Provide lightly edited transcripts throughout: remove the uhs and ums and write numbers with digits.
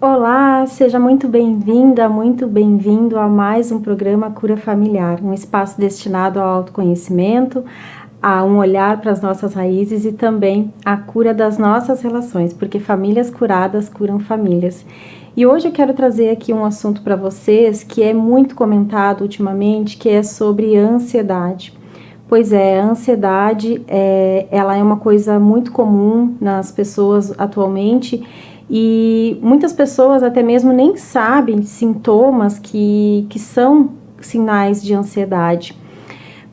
Olá, seja muito bem-vinda, muito bem-vindo a mais um programa Cura Familiar, um espaço destinado ao autoconhecimento, a um olhar para as nossas raízes e também a cura das nossas relações, porque famílias curadas curam famílias. E hoje eu quero trazer aqui um assunto para vocês que é muito comentado ultimamente, que é sobre ansiedade. Pois é, a ansiedade, ela é uma coisa muito comum nas pessoas atualmente e muitas pessoas até mesmo nem sabem sintomas que são sinais de ansiedade.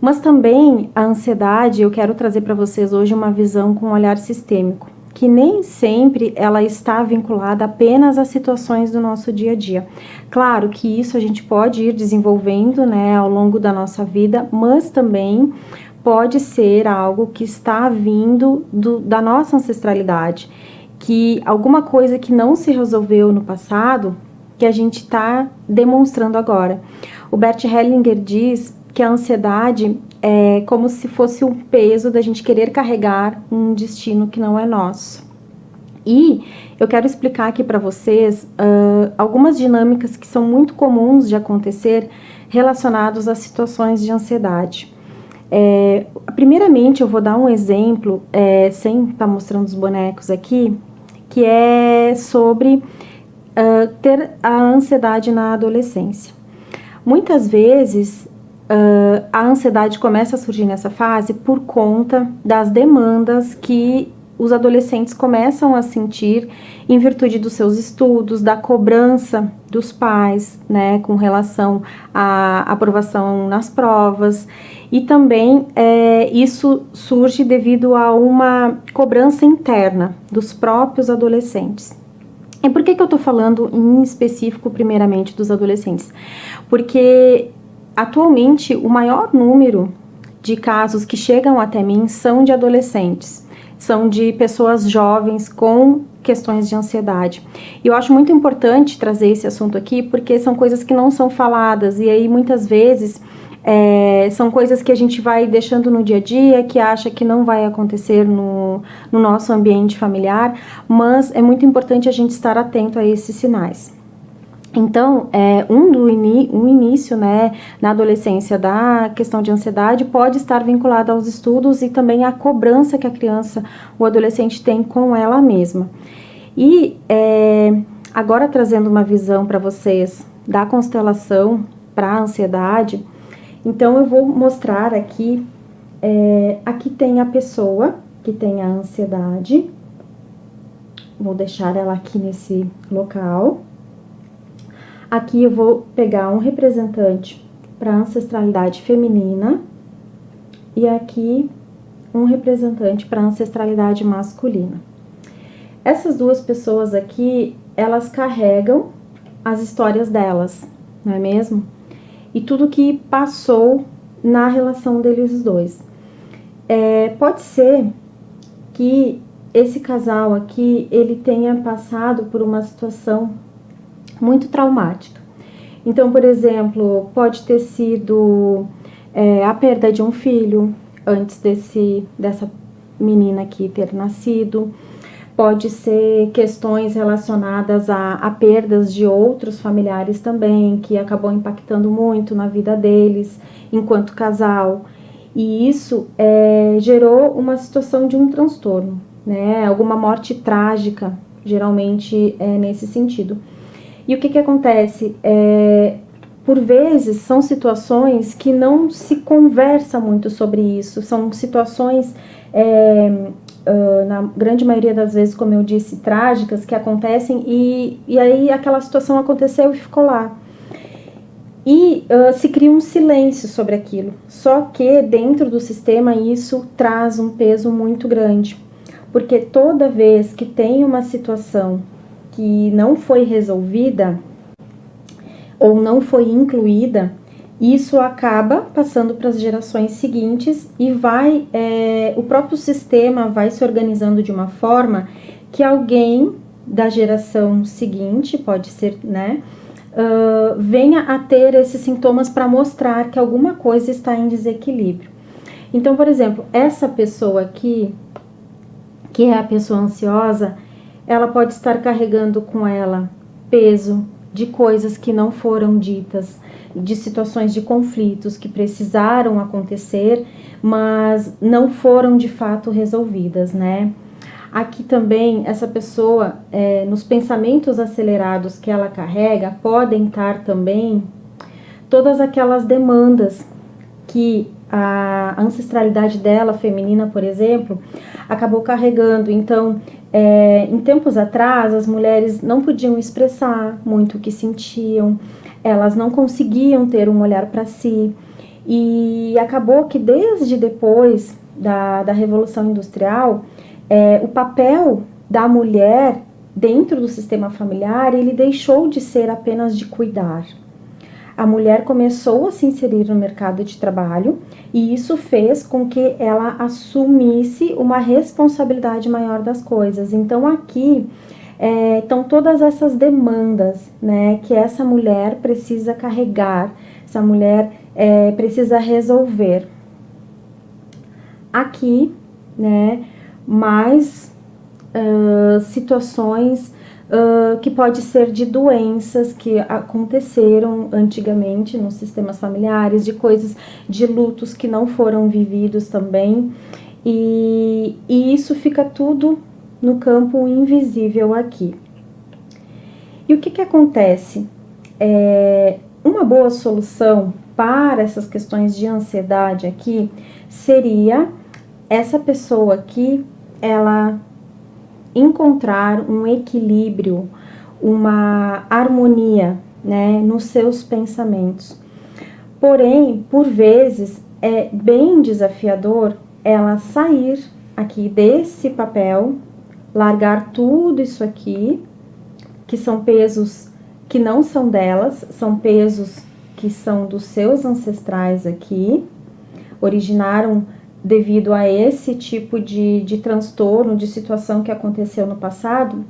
Mas também a ansiedade, eu quero trazer para vocês hoje uma visão com um olhar sistêmico, que nem sempre ela está vinculada apenas às situações do nosso dia a dia. Claro que isso a gente pode ir desenvolvendo, né, ao longo da nossa vida, mas também pode ser algo que está vindo da nossa ancestralidade, que alguma coisa que não se resolveu no passado, que a gente está demonstrando agora. O Bert Hellinger diz que a ansiedade é como se fosse um peso da gente querer carregar um destino que não é nosso. E eu quero explicar aqui para vocês algumas dinâmicas que são muito comuns de acontecer relacionados a situações de ansiedade. Primeiramente, eu vou dar um exemplo, sem estar mostrando os bonecos aqui, que é sobre ter a ansiedade na adolescência. Muitas vezes, a ansiedade começa a surgir nessa fase por conta das demandas que os adolescentes começam a sentir em virtude dos seus estudos, da cobrança dos pais, né, com relação à aprovação nas provas, e também isso surge devido a uma cobrança interna dos próprios adolescentes. E por que eu estou falando em específico, primeiramente, dos adolescentes? Porque atualmente o maior número de casos que chegam até mim são de adolescentes, são de pessoas jovens com questões de ansiedade. E eu acho muito importante trazer esse assunto aqui, porque são coisas que não são faladas, e aí muitas vezes são coisas que a gente vai deixando no dia a dia, que acha que não vai acontecer no nosso ambiente familiar, mas é muito importante a gente estar atento a esses sinais. Então, um início, né, na adolescência da questão de ansiedade pode estar vinculado aos estudos e também à cobrança que a criança, o adolescente tem com ela mesma. E agora trazendo uma visão para vocês da constelação para a ansiedade, então eu vou mostrar aqui, aqui tem a pessoa que tem a ansiedade, vou deixar ela aqui nesse local. Aqui eu vou pegar um representante para a ancestralidade feminina e aqui um representante para a ancestralidade masculina. Essas duas pessoas aqui, elas carregam as histórias delas, não é mesmo? E tudo que passou na relação deles dois. Pode ser que esse casal aqui, ele tenha passado por uma situação muito traumática. Então, por exemplo, pode ter sido a perda de um filho antes dessa menina aqui ter nascido. Pode ser questões relacionadas a perdas de outros familiares também, que acabou impactando muito na vida deles enquanto casal. E isso gerou uma situação de um transtorno, né? Alguma morte trágica, geralmente nesse sentido. E o que acontece? Por vezes são situações que não se conversa muito sobre isso, são situações, na grande maioria das vezes, como eu disse, trágicas, que acontecem e aí aquela situação aconteceu e ficou lá. E se cria um silêncio sobre aquilo, só que dentro do sistema isso traz um peso muito grande, porque toda vez que tem uma situação que não foi resolvida ou não foi incluída, isso acaba passando para as gerações seguintes e o próprio sistema vai se organizando de uma forma que alguém da geração seguinte, pode ser, né, venha a ter esses sintomas para mostrar que alguma coisa está em desequilíbrio. Então, por exemplo, essa pessoa aqui, que é a pessoa ansiosa, ela pode estar carregando com ela peso de coisas que não foram ditas, de situações de conflitos que precisaram acontecer, mas não foram de fato resolvidas, né? Aqui também, essa pessoa, nos pensamentos acelerados que ela carrega, podem estar também todas aquelas demandas que a ancestralidade dela, feminina, por exemplo, acabou carregando. Então, em tempos atrás, as mulheres não podiam expressar muito o que sentiam, elas não conseguiam ter um olhar para si, e acabou que desde depois da Revolução Industrial, o papel da mulher dentro do sistema familiar, ele deixou de ser apenas de cuidar. A mulher começou a se inserir no mercado de trabalho e isso fez com que ela assumisse uma responsabilidade maior das coisas. Então aqui estão todas essas demandas, né, que essa mulher precisa carregar, essa mulher precisa resolver. Aqui, né, mais situações que pode ser de doenças que aconteceram antigamente nos sistemas familiares, de coisas, de lutos que não foram vividos também, e isso fica tudo no campo invisível aqui. E o que acontece? Uma boa solução para essas questões de ansiedade aqui seria essa pessoa aqui, ela encontrar um equilíbrio, uma harmonia, né, nos seus pensamentos. Porém, por vezes, é bem desafiador ela sair aqui desse papel, largar tudo isso aqui, que são pesos que não são delas, são pesos que são dos seus ancestrais aqui, originaram devido a esse tipo de transtorno, de situação que aconteceu no passado,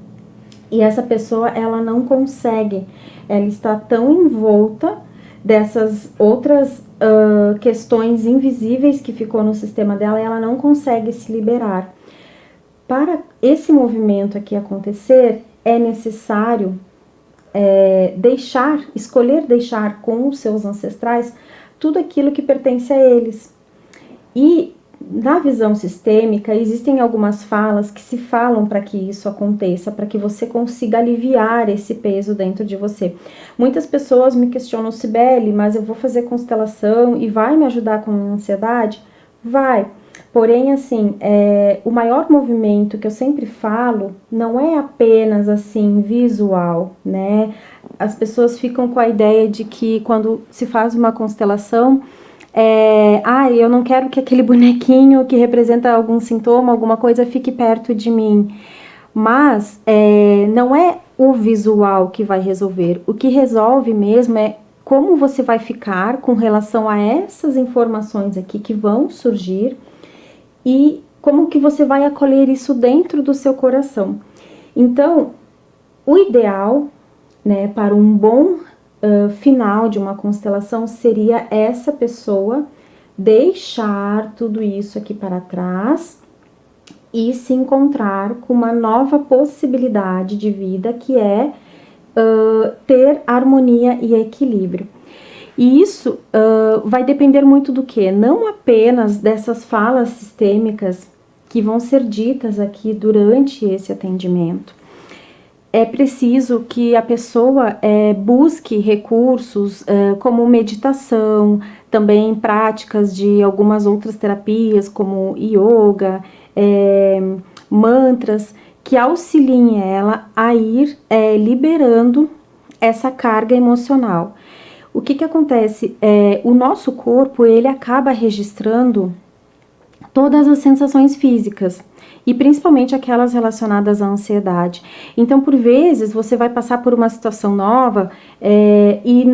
e essa pessoa, ela não consegue, ela está tão envolta dessas outras questões invisíveis que ficou no sistema dela, e ela não consegue se liberar. Para esse movimento aqui acontecer, é necessário escolher deixar com os seus ancestrais tudo aquilo que pertence a eles. E na visão sistêmica, existem algumas falas que se falam para que isso aconteça, para que você consiga aliviar esse peso dentro de você. Muitas pessoas me questionam, Cibele, mas eu vou fazer constelação e vai me ajudar com a ansiedade? Vai. Porém, assim, o maior movimento que eu sempre falo não é apenas, assim, visual, né? As pessoas ficam com a ideia de que quando se faz uma constelação, eu não quero que aquele bonequinho que representa algum sintoma, alguma coisa, fique perto de mim. Mas não é o visual que vai resolver. O que resolve mesmo é como você vai ficar com relação a essas informações aqui que vão surgir e como que você vai acolher isso dentro do seu coração. Então, o ideal, né, para um bom final de uma constelação seria essa pessoa deixar tudo isso aqui para trás e se encontrar com uma nova possibilidade de vida, que é ter harmonia e equilíbrio. E isso vai depender muito do quê? Não apenas dessas falas sistêmicas que vão ser ditas aqui durante esse atendimento. É preciso que a pessoa busque recursos como meditação, também práticas de algumas outras terapias, como yoga, mantras, que auxiliem ela a ir liberando essa carga emocional. O que acontece? O nosso corpo, ele acaba registrando todas as sensações físicas, e principalmente aquelas relacionadas à ansiedade. Então, por vezes, você vai passar por uma situação nova e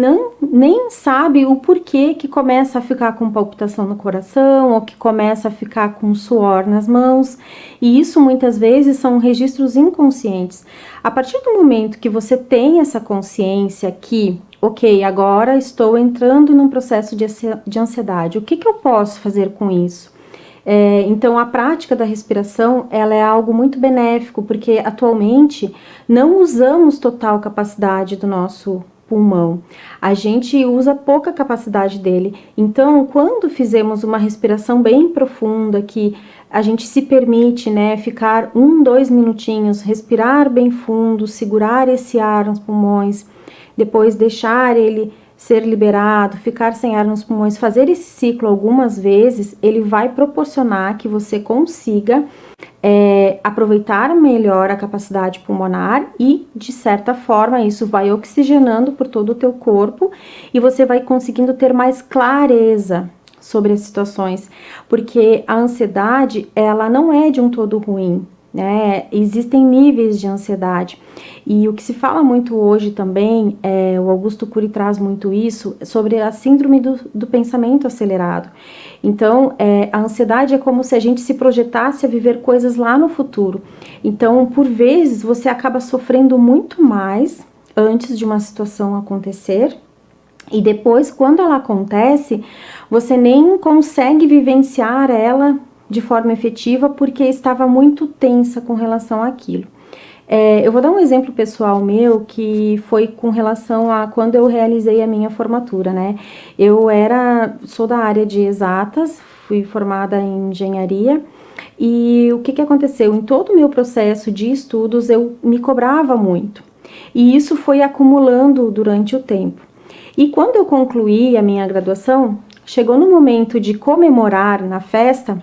nem sabe o porquê que começa a ficar com palpitação no coração, ou que começa a ficar com suor nas mãos, e isso muitas vezes são registros inconscientes. A partir do momento que você tem essa consciência que, ok, agora estou entrando num processo de ansiedade, o que eu posso fazer com isso? Então, a prática da respiração, ela é algo muito benéfico, porque atualmente não usamos total capacidade do nosso pulmão. A gente usa pouca capacidade dele. Então, quando fizemos uma respiração bem profunda, que a gente se permite, né, ficar 2 minutinhos, respirar bem fundo, segurar esse ar nos pulmões, depois deixar ele ser liberado, ficar sem ar nos pulmões, fazer esse ciclo algumas vezes, ele vai proporcionar que você consiga aproveitar melhor a capacidade pulmonar e, de certa forma, isso vai oxigenando por todo o teu corpo e você vai conseguindo ter mais clareza sobre as situações, porque a ansiedade, ela não é de um todo ruim, né? Existem níveis de ansiedade. E o que se fala muito hoje também, o Augusto Cury traz muito isso, sobre a síndrome do pensamento acelerado. Então, a ansiedade é como se a gente se projetasse a viver coisas lá no futuro. Então, por vezes, você acaba sofrendo muito mais antes de uma situação acontecer, e depois, quando ela acontece, você nem consegue vivenciar ela de forma efetiva porque estava muito tensa com relação àquilo. Eu vou dar um exemplo pessoal meu, que foi com relação a quando eu realizei a minha formatura, né? Sou da área de exatas, fui formada em engenharia, e o que aconteceu? Em todo o meu processo de estudos, eu me cobrava muito, e isso foi acumulando durante o tempo. E quando eu concluí a minha graduação, chegou no momento de comemorar na festa,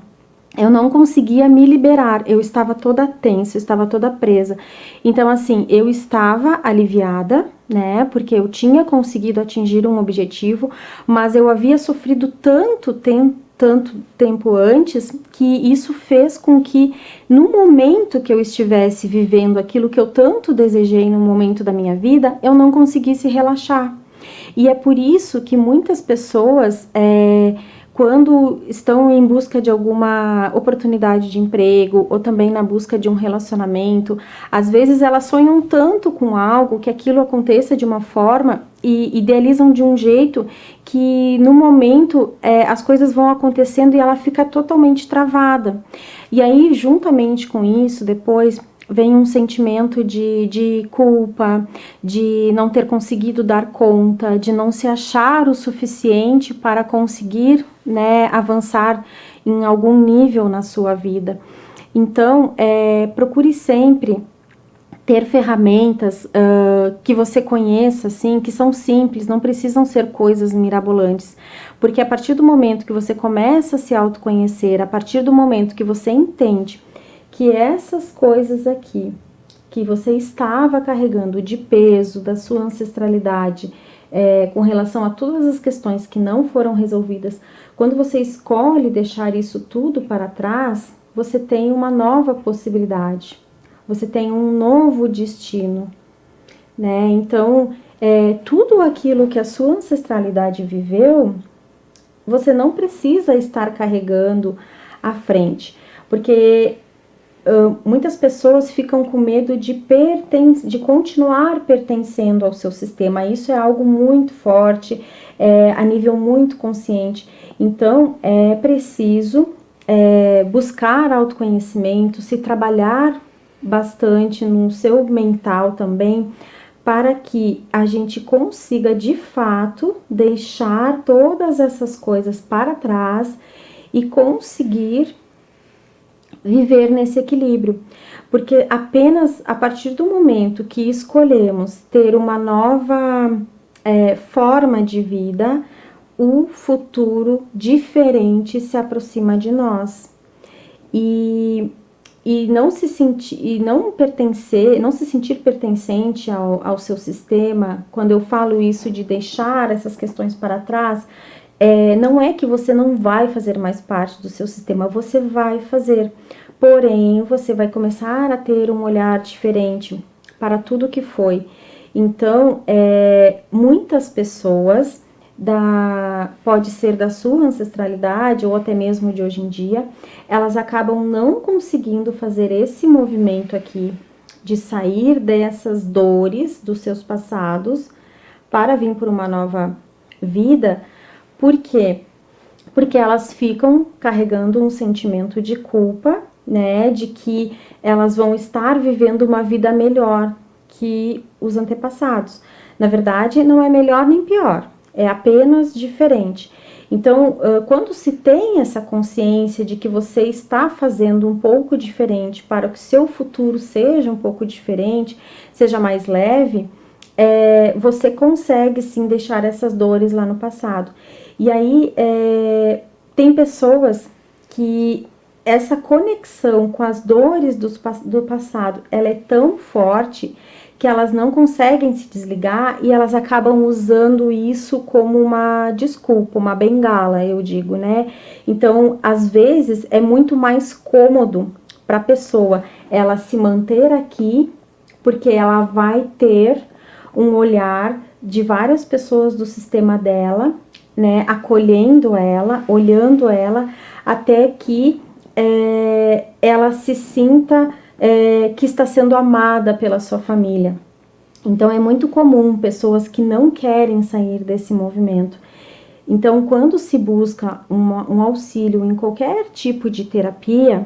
eu não conseguia me liberar, eu estava toda tensa, eu estava toda presa. Então, assim, eu estava aliviada, né, porque eu tinha conseguido atingir um objetivo, mas eu havia sofrido tanto tempo antes, que isso fez com que, no momento que eu estivesse vivendo aquilo que eu tanto desejei no momento da minha vida, eu não conseguisse relaxar. E é por isso que muitas pessoas, quando estão em busca de alguma oportunidade de emprego ou também na busca de um relacionamento, às vezes elas sonham tanto com algo que aquilo aconteça de uma forma e idealizam de um jeito que no momento as coisas vão acontecendo e ela fica totalmente travada. E aí, juntamente com isso, depois vem um sentimento de culpa, de não ter conseguido dar conta, de não se achar o suficiente para conseguir, né, avançar em algum nível na sua vida. Então, procure sempre ter ferramentas que você conheça, assim, que são simples, não precisam ser coisas mirabolantes, porque a partir do momento que você começa a se autoconhecer, a partir do momento que você entende que essas coisas aqui, que você estava carregando de peso da sua ancestralidade, com relação a todas as questões que não foram resolvidas, quando você escolhe deixar isso tudo para trás, você tem uma nova possibilidade, você tem um novo destino, né? Então, tudo aquilo que a sua ancestralidade viveu, você não precisa estar carregando à frente, porque muitas pessoas ficam com medo de continuar pertencendo ao seu sistema. Isso é algo muito forte, a nível muito consciente. Então, é preciso buscar autoconhecimento, se trabalhar bastante no seu mental também, para que a gente consiga, de fato, deixar todas essas coisas para trás e conseguir viver nesse equilíbrio, porque apenas a partir do momento que escolhemos ter uma nova forma de vida, o futuro diferente se aproxima de nós. E não se sentir, não se sentir pertencente ao seu sistema. Quando eu falo isso de deixar essas questões para trás, não é que você não vai fazer mais parte do seu sistema, você vai fazer, porém você vai começar a ter um olhar diferente para tudo que foi. Então, muitas pessoas, pode ser da sua ancestralidade ou até mesmo de hoje em dia, elas acabam não conseguindo fazer esse movimento aqui, de sair dessas dores dos seus passados para vir por uma nova vida. Por quê? porque elas ficam carregando um sentimento de culpa, né, de que elas vão estar vivendo uma vida melhor que os antepassados. Na verdade, não é melhor nem pior, é apenas diferente. Então, quando se tem essa consciência de que você está fazendo um pouco diferente para que o seu futuro seja um pouco diferente, seja mais leve, você consegue sim deixar essas dores lá no passado. E aí, tem pessoas que essa conexão com as dores do passado, ela é tão forte que elas não conseguem se desligar e elas acabam usando isso como uma desculpa, uma bengala, eu digo, né? Então, às vezes, é muito mais cômodo para a pessoa ela se manter aqui, porque ela vai ter um olhar de várias pessoas do sistema dela, né? Acolhendo ela, olhando ela, até que ela se sinta que está sendo amada pela sua família. Então, é muito comum pessoas que não querem sair desse movimento. Então, quando se busca um auxílio em qualquer tipo de terapia,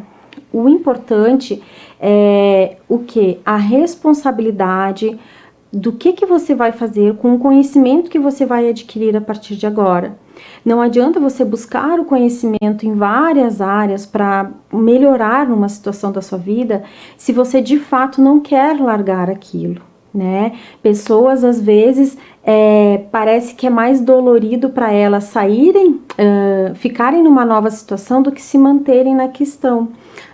o importante é o quê? A responsabilidade do que você vai fazer com o conhecimento que você vai adquirir a partir de agora. Não adianta você buscar o conhecimento em várias áreas para melhorar uma situação da sua vida se você de fato não quer largar aquilo, né? Pessoas às vezes parece que é mais dolorido para elas saírem, ficarem numa nova situação do que se manterem na questão.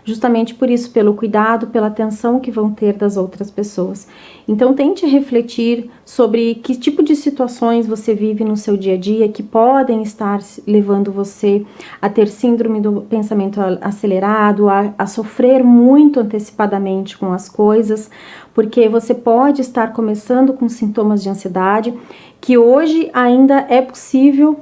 Justamente por isso, pelo cuidado, pela atenção que vão ter das outras pessoas. Então, tente refletir sobre que tipo de situações você vive no seu dia a dia que podem estar levando você a ter síndrome do pensamento acelerado, a sofrer muito antecipadamente com as coisas, porque você pode estar começando com sintomas de ansiedade, que hoje ainda é possível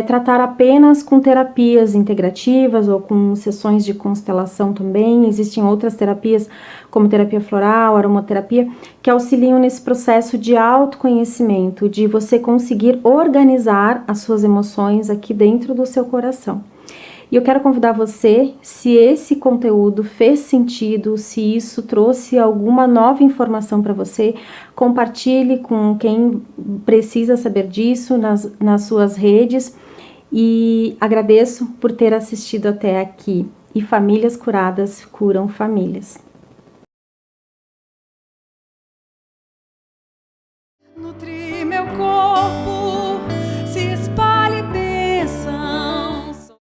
tratar apenas com terapias integrativas ou com sessões de constelação também. Existem outras terapias, como terapia floral, aromaterapia, que auxiliam nesse processo de autoconhecimento, de você conseguir organizar as suas emoções aqui dentro do seu coração. E eu quero convidar você, se esse conteúdo fez sentido, se isso trouxe alguma nova informação para você, compartilhe com quem precisa saber disso nas suas redes. E agradeço por ter assistido até aqui. E famílias curadas curam famílias.